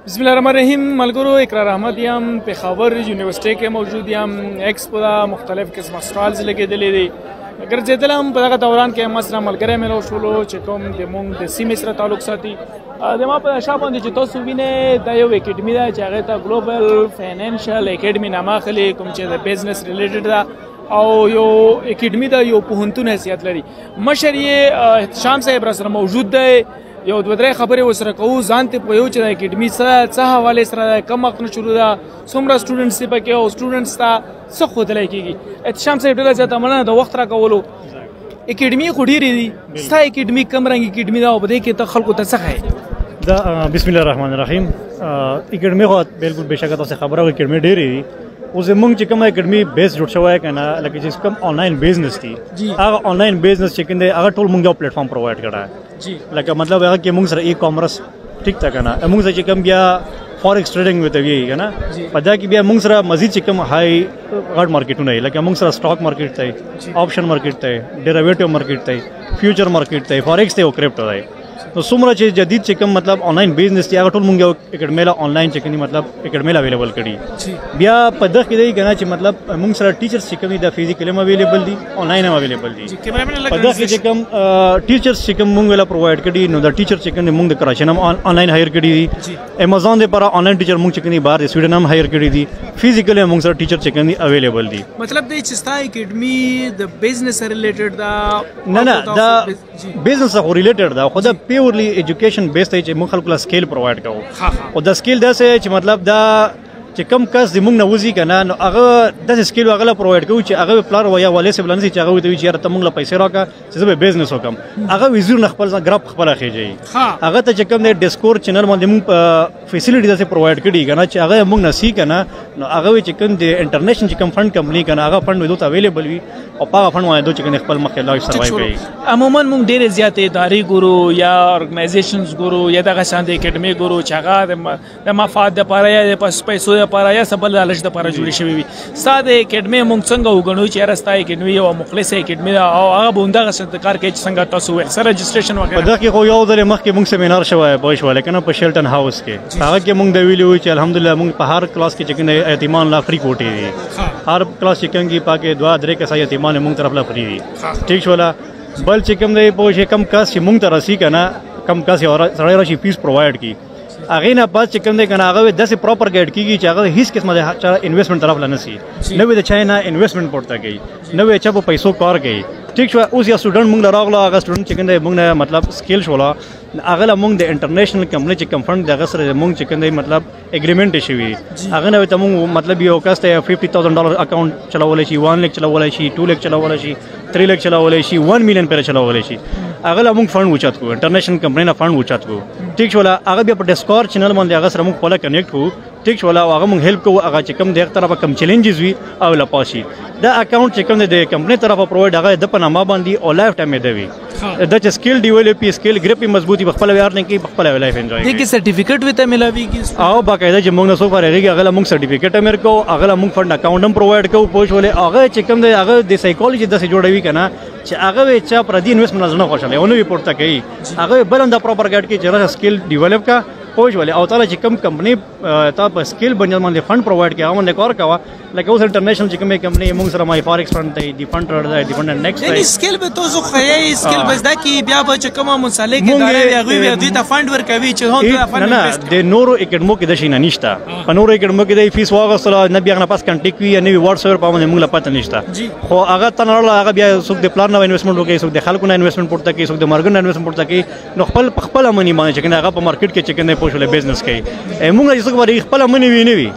بسم الله الرحمن الرحیم ملګرو اقرار احمد یم پېښور یونیورسيټي کې موجود یم ایکسپو دا مختلف قسمه سټالز لګېدلې دي ګرځېدلم په دغه دوران کې ما سره ملګری مې شولو چې کوم د مونږ د سیمې سره تعلق ساتي د ما په شا باندې چې تاسو وینئ دا یو اکیډمي ده چې هغې ته ګلوبل فاینانشل اکیډمي نامه اخلي کوم چې د بزنس ریلیټډ ده او یو اکیډمي ده یو پوهنتون حیثیت لري مشر یې احتشام صاحب را سره موجود دی یو دوه درې خبرې ورسره کوو ځان ته پوهیو چې د اکیډمي څه حوالې سره ده کم وخت نه شروع ده څومره سټوډنټس دي پکې او سټوډنټس ته څه ښودلی کېږي احتشام صاحب ډېره زیاته مننه د وخت راکولو اکیډمي خو ډېرې دي ستا اکیډمي کوم رنګ اکیډمي ده او په دې کې ته خلکو ته څه ښایې دا بسم الله الرحمن الرحیم اکیډمي خو بالکل بېشکه تاسو خبره وکړئ اکیډمي ډېرې دي اوس زموږ چې کومه اکیډمي بیس جوړ شوی که نه لکه چې کوم آنلاین بزنس دي هغه آنلاین بزنس چې کوم دی هغه ټول موږ یو پلیټفارم پرووایډ کړی لکه مطلب هغه کې موږ سره ای کامرس ټیک ده که نه موږ سره چې کوم بیا فارکس ټریډنګ ورته وایي که نه په دا کې بیا موږ سره مزید چې کوم های غټ مارکیټونه دي لکه موږ سره سټاک مارکیټ دی آپشن مارکیټ دی ډیریویټیو مارکیټ دی فیوچر مارکیټ دی فارکس دی او کرپټو دی نو څومره چې جدید چې کوم مطلب آنلاین بزنس دی هغه ټول موږ یو اکیډمي له آنلاین چې کوم مطلب اکیډمي له اویلیبل کړي بیا په دغه کې دی که نه چې مطلب موږ سره ټیچرس چې کوم دي د فزیکل هم اویلیبل دي آنلاین هم اویلیبل دي په دغه کې چې کوم ټیچرس چې کوم موږ له پرووایډ کړي نو د ټیچر چې کوم موږ د کراچۍ هم آنلاین هایر کړي دي امازون د لپاره آنلاین ټیچر موږ چې کوم بهر د سویډن هم هایر کړي دي فزیکل موږ سره ټیچر چې کوم اویلیبل دي مطلب دی چې ستا اکیډمي د بزنس ریلیټډ ده نه دا بزنس سره ریلیټډ ده خو دا پیورلی ایجوکیشن بیس دی چې موږ خلکو له سکیل پرووایډ کوو او د سکیل داسې چې مطلب دا چې کم کس د موږ نه وځي که نه نو هغه داسې سکیل هغه له پرووایډ کوو چې هغه پلار یا والد صاحب له نه چې هغه ورته وایي چې یاره ته موږ له پیسې راکړه چې زه به بزنس وکړم هغه وزیر نه خپل ګراف خپله خېږي هغه ته چې کوم دی ډسکور چینل باندې موږ فیسیلیټي داسې پرووایډ کړي که نه چې هغه موږ نه سي که نه نو هغه وایي چې کوم د انټرنیشنل چې کوم فنډ کمپني که نه هغه فنډ دوی ته اویلیبل وي او په هغه فنډ باندې دوی چې کوم خپل مخکې لایف سروایو کوي عموما موږ ډېرې زیاتې ادارې ګورو یا ارګنایزیشنز ګورو یا دغه شان د اکیډمي ګورو چې هغه د مفاد دپاره یا د پیسو دپاره یا څه بل لالچ دپاره جوړې شوې وي ستا د اکیډمي موږ څنګه وګڼو چې یاره ستا اکیډمي یوه مخلصه اکیډمي ده او هغه به همدغه شان کار کوي چې څنګه تاسو وویل څه رجسټریشن وغیره په دغه کې خو یو ځل مخکې موږ سیمینار شوی پوه شولی که نه په شیلټن هاوس کې هغه کې موږ د ویلي وو چې الحمدلله موږ په هر کلاس کې چې کوم یتیمان لا فری کوټې دي هر کلاس چې کوم کې پاکې دوه درې کسه یتیمان موږ طرف لا فری دي ټیک شوله بل چې کوم دی پوه شي کم کس چې موږ ته رسي که نه کم کس سړی راشي فیس پرووایډ کړي هغې نه بعد چې کوم دی که نه هغه داسې پراپر ګایډ کېږي چې هغه هېڅ قسمه د انویسټمنټ طرف له نه سي نه وي د چا نه انویسټمنټ پورته کوي نه وي چا په پیسو کار کوي ټیک شوه اوس یا سټوډنټ موږ له راغله هغه سټوډنټ چې کوم دی موږ نه مطلب سکیل شوله هغه له موږ د انټرنیشنل کمپنۍ چې کوم فنډ د هغه سره موږ چې کوم دی مطلب اګریمنټ شوي هغه نه ته موږ مطلب یو کس ته $50,000 اکاونټ چلولی شي 1 لک چلولی شي 2 لک چلولی شي 3 لک چلولی شي 1 ملیون پورې چلولی شي هغه له موږ فنډ اوچت کړو انټرنیشنل کمپنۍ نه فنډ اوچت کړو ټیک شوله هغه بیا په ډسکورډ چینل باندې هغه سره موږ خپله کنیکټ کړو ټیک شوله او هغه موږ هیلپ کوو هغه چې کوم د هغه طرفه کم چیلنجز وي او له پاسي دا اکاونټ چې کوم د کمپنۍ طرفه پرووایډ هغه د په نامه باندې او لایف ټایم دی وي دا چې سکیل ډیولپي سکیل ګریپ مضبوطي په خپل ویار نه کوي په خپل لایف انجوای کوي دغه سرټیفیکټ وته ملاويږي او باقاعده چې موږ نه سو فرغږي هغه موږ سرټیفیکټ امر کو هغه موږ فند اکاونټ هم پرووایډ کوو پوه شولې هغه چې کوم دی هغه د سایکولوژي داسې جوړوي که نه چې هغه چا پردي انویسټمنټ نه خوشاله او نه وي پورته کوي هغه بل هم دا پراپر ګایډ کوي چې راشه سکیل ډیولپ کا پوه شولې او تعالی چې کوم کمپنی تا په سکیل باندې فنډ پرووایډ کوي هغه باندې کار کوه لکه اوس انټرنیشنل چې کومه کمپنی موږ سره مای فارکس فنډ دی دی فنډ دی دی فنډ نیکسټ یعنی سکیل به تاسو خیي سکیل بس دا کې بیا به چې کومه مسالې کې داري هغه وی دوی ته فنډ ورکوي چې هون ته فنډ نه د نورو اکیډمو کې د شي نه نشته په نورو اکیډمو کې د فیس واغسله نه بیا نه پاس کنټیکټ وی نه واتس اپ باندې موږ لا پته نشته خو هغه تنړل هغه بیا څوک د پلان نه انویسټمنټ وکړي څوک د خلکو نه انویسټمنټ پورته کوي څوک د مارګن نه انویسټمنټ پورته کوي نو خپل منی باندې چې هغه په مارکیټ کې چې کنه پوښلې بزنس کوي موږ چې څوک باندې خپل منی ویني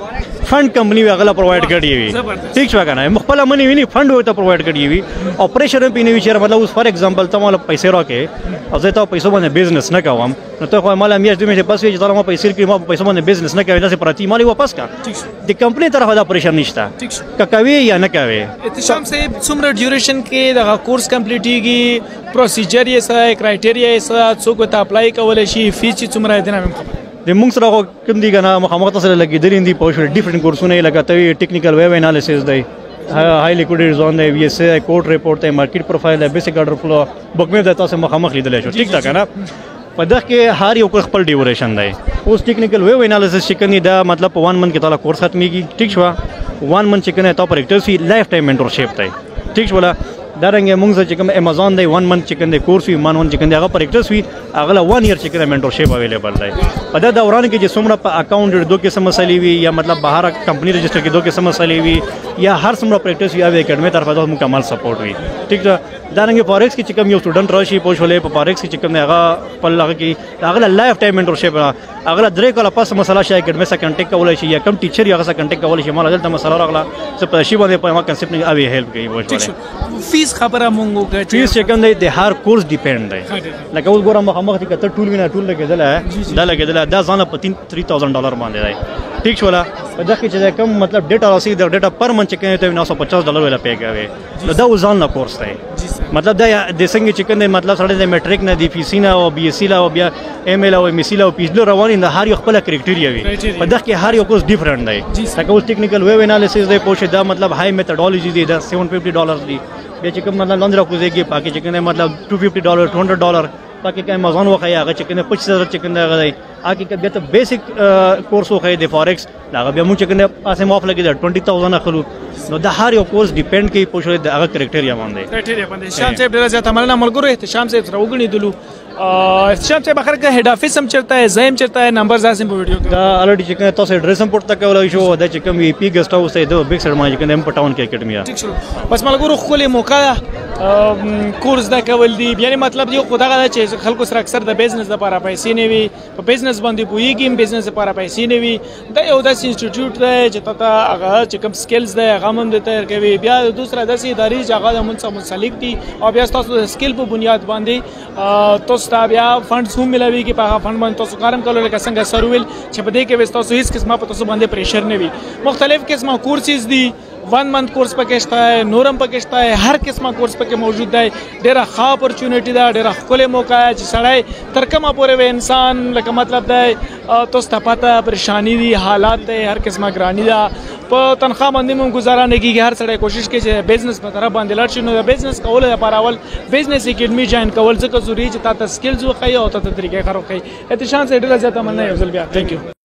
فنډ کمپنی هغه پرووایډ کړی وي ټیک شو کنه خپل منی ویني فنډ ورته پرووایډ کړی وي او پریشر هم پینې وي مطلب اوس فار ایگزامپل ته مال پیسې راکې او زه ته پیسو باندې بزنس نه کوم نو ته خو مال میاش دوی مې پس وی چې دا ما پیسې کې ما پیسو باندې بزنس نه کوي دا سه پرتی مالی واپس کا د کمپنی طرف دا پریشر نشته کوي یا نه کوي احتشام صاحب څومره ډیوریشن کې دا کورس کمپلیټیږي پروسیجر یې څه کرایټیریا یې څه څوک ته اپلای کولای شي فیس چې څومره دی نه د موږ سره کوم دی کنه مخامخ سره لګیدل دي په ډیفرنٹ کورسونه لګاتوي ټیکنیکل ویب انالیسس دی هاي لیکوډیټ زون دی وی اس ای کوډ ریپورټ دی مارکیټ پروفایل دی بیسیک آرډر فلو بک مې د تاسو مخامخ لیدل شو ٹھیک تا کنه په دغه کې هر یو کورس خپل ډیوریشن دی. اوس ټیکنیکل ویو انالیسس چې کوي دا مطلب په 1 منت کې تعالی کورس ختميږي. ټیک شو 1 منت چې کوي تا پر ایکټر سی لایف ټایم منټورشپ دی. ټیک شو دا رنګ موږ چې کوم امازون دی 1 منت چې کوي کورس وی 1 منت چې کوي هغه پر ایکټر وی هغه 1 ایئر چې کوي منټورشپ اویلیبل دی. په دا دوران کې چې څومره په اکاونټ دوه قسم مسلې وي یا مطلب بهر کمپنی رجسٹر کې دوه قسم مسلې وي یا هر څومره پریکټس وي او اکیډمي طرفه ته مکمل سپورټ وي. ټیک ده دا رنګ فارکس کې چې کوم یو سټوډنټ راشي پوښولې په فارکس کې چې کوم هغه په لغه کې هغه لایف ټایم منټورشپ هغه درې کاله پس مسله شي اکیډمي سره کنټیکټ کولای شي یا کوم ټیچر یې هغه سره کنټیکټ کولای شي مال دلته مسله راغله څه په شی باندې په ما کنسپټ نه اوی هیلپ کوي پوښولې. فیس خبره مونږ کوي فیس چې کوم دی د هر کورس ډیپند دی. لکه اوس ګورم مخامخ کې کته ټول وینا ټول لګیدل دا لګیدل دا ځانه په $3,000 باندې دی. ٹھیک شو په دغه کې چې کوم مطلب ډیټا راسي د ډیټا پر منځ کې ته $950 ولا پی کوي نو دا وزن نه کورس دی. مطلب دا د څنګه چې کنه مطلب سره د میټریک نه دی پی سی نه او بی اس سی لا او بیا ایم ال او ایم سی لا او پی ایچ ډی رواني د هر یو خپل کرکټریا وي. په دغه کې هر یو کورس ډیفرنٹ دی. لکه اوس ټیکنیکل ویو انالیسس دی پوښه دا مطلب هاي میتھډالوجي دی دا $750 دی. بیا چې کوم مطلب لاندې راکوزيږي پاکي چې کنه مطلب $250 $200 پاکي کې امازون وخی هغه چې کنه 25,000 چې کنه هغه دی اکی کې بیا ته بیسیک کورس وخی د فارکس هغه بیا مو چې کنه اسه معاف لګي دا 20,000 اخلو. نو د هر یو کورس ډیپند کوي پوښه د هغه کرکټریا باندې. کرکټریا باندې شام صاحب ډیر زیات عملنا ملګرو احتشام صاحب سره وګڼیدلو. احتشام صاحب اخر کې هډ افیس هم چرته ہے زایم چرته ہے نمبر زاسم په ویډیو کې دا الریډي چې کنه تاسو ایڈریس هم پورته کولای شو دا چې کوم وی پی ګیسټ هاوس دی د بیگ سایډ باندې کنه هم پټاون کې اکیډمیا. ٹھیک شو بس ملګرو خو له موقع کورس دا کول دی یعنی مطلب یو خدای دا چې خلکو سره اکثر د بزنس لپاره پیسې نه وي په بزنس باندې پویږي بزنس لپاره پیسې نه وي دا یو داسې انسټیټیوټ دی چې تاسو هغه چې کوم سکلز دی هغه هم د تیر کوي. بیا دوسرا داسې ادارې چې هغه د منسلک دي او بیا تاسو د سکل په بنیاد باندې تاسو بیا فندز هم ملوي کې په هغه فند باندې تاسو کارم کولای لکه څنګه سرویل چې په دې کې تاسو هیڅ قسمه په تاسو باندې پریشر نه وي. مختلف قسمه کورسز دي 1 منت کورس پکې شته ہے نورم پکې شته ہے هر قسمه کورس پکې موجود دی. ډیره ښه اپورچونټی ده ډیره ښکلې موقع چې سړی تر کومه پورې انسان لکه مطلب دی تاسو ته پته پریشانی دي حالات دی هر قسمه ګرانی ده په تنخواه باندې مونږ گزاره نه کیږي. هر سړی کوشش کوي چې بزنس په طرف باندې لاړ شي. نو د بزنس کولو لپاره اول بزنس اکیډمي جوائن کول ځکه ضروري چې تاسو سکلز وخی او تاسو طریقې کار وکړئ. احتشام صاحب ډیره زیاته مننه یو ځل بیا ثانک یو.